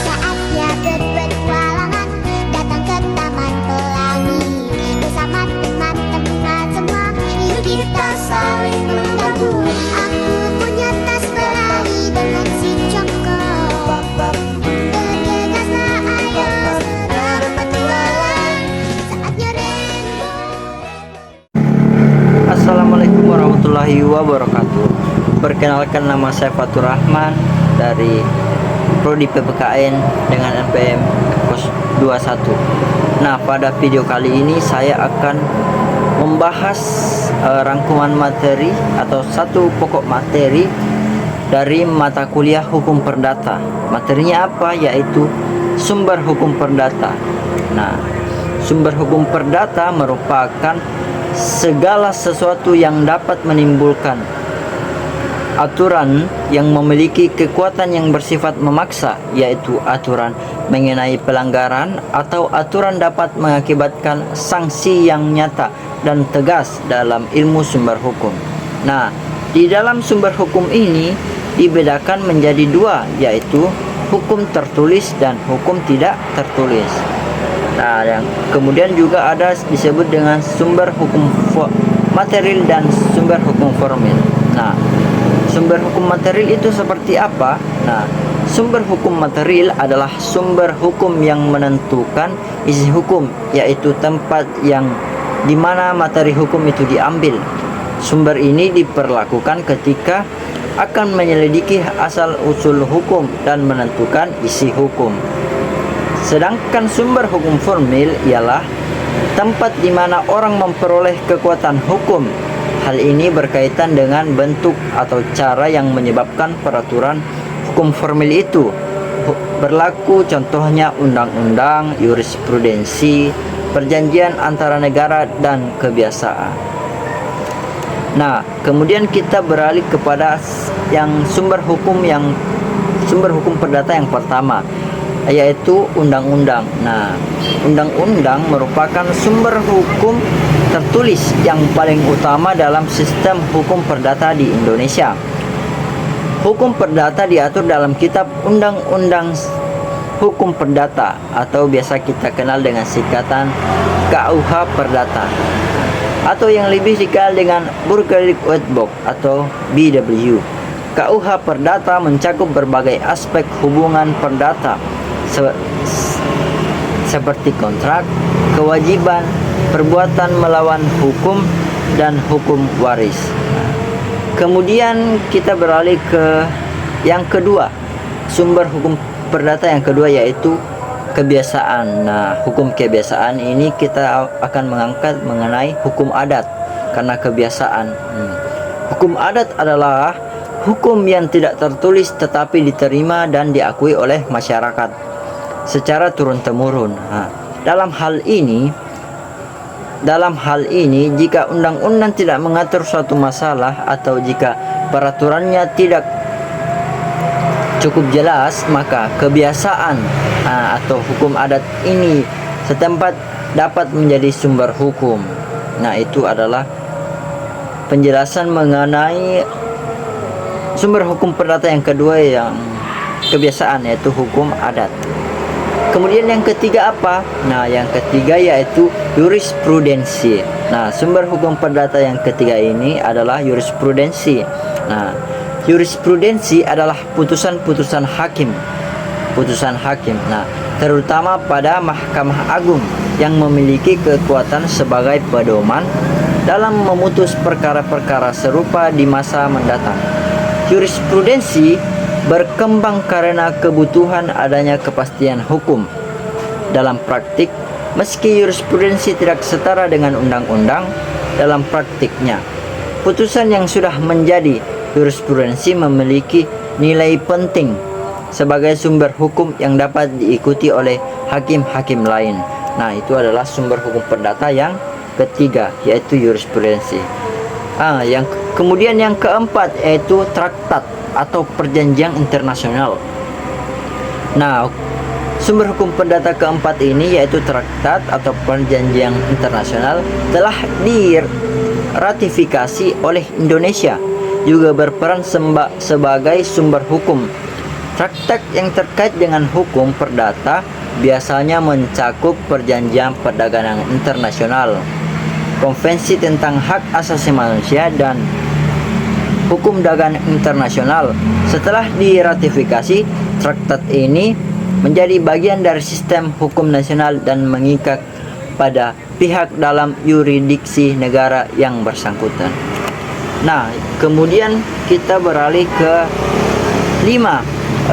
Saatnya berpetualangan, datang ke Taman Pelangi bersama teman-teman semua. Yuk kita saling membantu. Aku punya tas berlari dengan si Joko. Bergegaslah ayo berpetualang. Saatnya rainbow. Assalamualaikum warahmatullahi wabarakatuh. Perkenalkan, nama saya Fatur Rahman dari Prodi PPKN dengan NPM Kos 21. Nah, pada video kali ini saya akan membahas rangkuman materi atau satu pokok materi dari mata kuliah Hukum Perdata. Materinya apa? Yaitu sumber hukum perdata. Nah, sumber hukum perdata merupakan segala sesuatu yang dapat menimbulkan aturan yang memiliki kekuatan yang bersifat memaksa, yaitu aturan mengenai pelanggaran atau aturan dapat mengakibatkan sanksi yang nyata dan tegas dalam ilmu sumber hukum. Nah, di dalam sumber hukum ini dibedakan menjadi dua, yaitu hukum tertulis dan hukum tidak tertulis. Nah, yang kemudian juga ada disebut dengan sumber hukum material dan sumber hukum formil. Nah, sumber hukum material itu seperti apa? Nah, sumber hukum material adalah sumber hukum yang menentukan isi hukum, yaitu tempat yang dimana materi hukum itu diambil. Sumber ini diperlakukan ketika akan menyelidiki asal-usul hukum dan menentukan isi hukum. Sedangkan sumber hukum formil ialah tempat di mana orang memperoleh kekuatan hukum. Hal ini berkaitan dengan bentuk atau cara yang menyebabkan peraturan hukum formil itu berlaku, contohnya undang-undang, jurisprudensi, perjanjian antara negara, dan kebiasaan. Nah, kemudian kita beralih kepada sumber hukum perdata yang pertama, yaitu undang-undang. Nah, undang-undang merupakan sumber hukum tertulis yang paling utama dalam sistem hukum perdata di Indonesia. Hukum perdata diatur dalam kitab Undang-Undang Hukum Perdata atau biasa kita kenal dengan singkatan KUH Perdata, atau yang lebih dikenal dengan Burgerlijk Wetboek atau BW. KUH Perdata mencakup berbagai aspek hubungan perdata seperti kontrak, kewajiban, perbuatan melawan hukum, dan hukum waris. Kemudian kita beralih ke yang kedua, sumber hukum perdata yang kedua, yaitu kebiasaan. Nah, hukum kebiasaan ini kita akan mengangkat mengenai hukum adat karena kebiasaan. Hukum adat adalah hukum yang tidak tertulis tetapi diterima dan diakui oleh masyarakat secara turun-temurun. Nah, dalam hal ini jika undang-undang tidak mengatur suatu masalah atau jika peraturannya tidak cukup jelas, maka kebiasaan atau hukum adat ini setempat dapat menjadi sumber hukum. Nah, itu adalah penjelasan mengenai sumber hukum perdata yang kedua, yang kebiasaan, yaitu hukum adat. Kemudian yang ketiga apa? Nah, yang ketiga yaitu jurisprudensi. Nah, sumber hukum perdata yang ketiga ini adalah jurisprudensi. Nah, jurisprudensi adalah putusan-putusan hakim. Nah, terutama pada Mahkamah Agung yang memiliki kekuatan sebagai pedoman dalam memutus perkara-perkara serupa di masa mendatang. Jurisprudensi berkembang karena kebutuhan adanya kepastian hukum. Dalam praktik, meski jurisprudensi tidak setara dengan undang-undang, dalam praktiknya, putusan yang sudah menjadi jurisprudensi memiliki nilai penting sebagai sumber hukum yang dapat diikuti oleh hakim-hakim lain. Nah, itu adalah sumber hukum perdata yang ketiga, yaitu jurisprudensi. Kemudian yang keempat yaitu traktat atau perjanjian internasional. Nah, sumber hukum perdata keempat ini yaitu traktat atau perjanjian internasional telah diratifikasi oleh Indonesia juga berperan sebagai sumber hukum. Traktat yang terkait dengan hukum perdata biasanya mencakup perjanjian perdagangan internasional, konvensi tentang hak asasi manusia, dan hukum dagang internasional. Setelah diratifikasi, traktat ini menjadi bagian dari sistem hukum nasional dan mengikat pada pihak dalam yurisdiksi negara yang bersangkutan. Nah, kemudian kita beralih ke 5,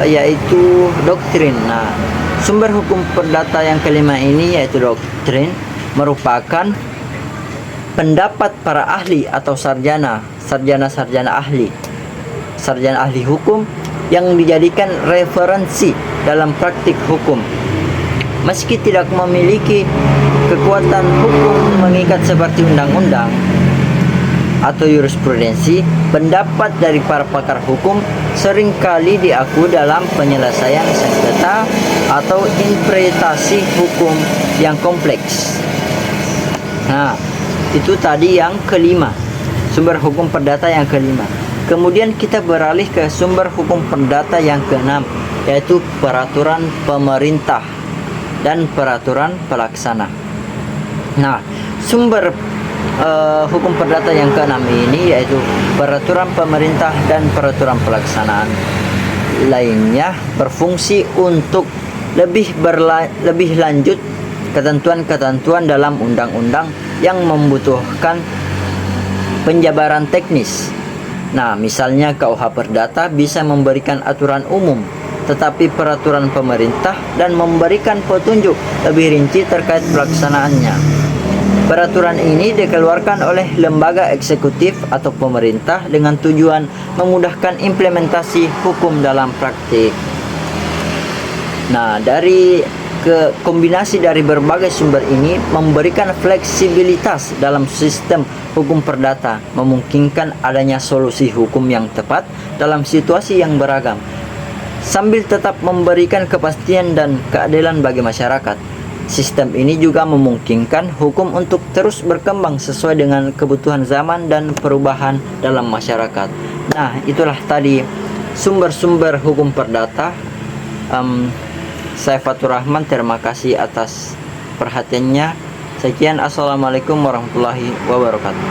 yaitu doktrin. Nah, sumber hukum perdata yang kelima ini yaitu doktrin merupakan pendapat para ahli atau sarjana ahli hukum yang dijadikan referensi dalam praktik hukum. Meski tidak memiliki kekuatan hukum mengikat seperti undang-undang atau jurisprudensi, pendapat dari para pakar hukum seringkali diakui dalam penyelesaian sengketa atau interpretasi hukum yang kompleks. Nah, itu tadi yang kelima, sumber hukum perdata yang kelima. Kemudian kita beralih ke sumber hukum perdata yang keenam, yaitu peraturan pemerintah dan peraturan pelaksana. Nah, sumber hukum perdata yang keenam ini yaitu peraturan pemerintah dan peraturan pelaksanaan lainnya berfungsi untuk lebih lanjut ketentuan-ketentuan dalam undang-undang yang membutuhkan penjabaran teknis. Nah, misalnya KUH Perdata bisa memberikan aturan umum, tetapi peraturan pemerintah dan memberikan petunjuk lebih rinci terkait pelaksanaannya. Peraturan ini dikeluarkan oleh lembaga eksekutif atau pemerintah dengan tujuan memudahkan implementasi hukum dalam praktik. Nah, kombinasi dari berbagai sumber ini memberikan fleksibilitas dalam sistem hukum perdata, memungkinkan adanya solusi hukum yang tepat dalam situasi yang beragam, sambil tetap memberikan kepastian dan keadilan bagi masyarakat. Sistem ini juga memungkinkan hukum untuk terus berkembang sesuai dengan kebutuhan zaman dan perubahan dalam masyarakat. Nah, itulah tadi sumber-sumber hukum perdata. Saya Fatur Rahman, terima kasih atas perhatiannya. Sekian, assalamualaikum warahmatullahi wabarakatuh.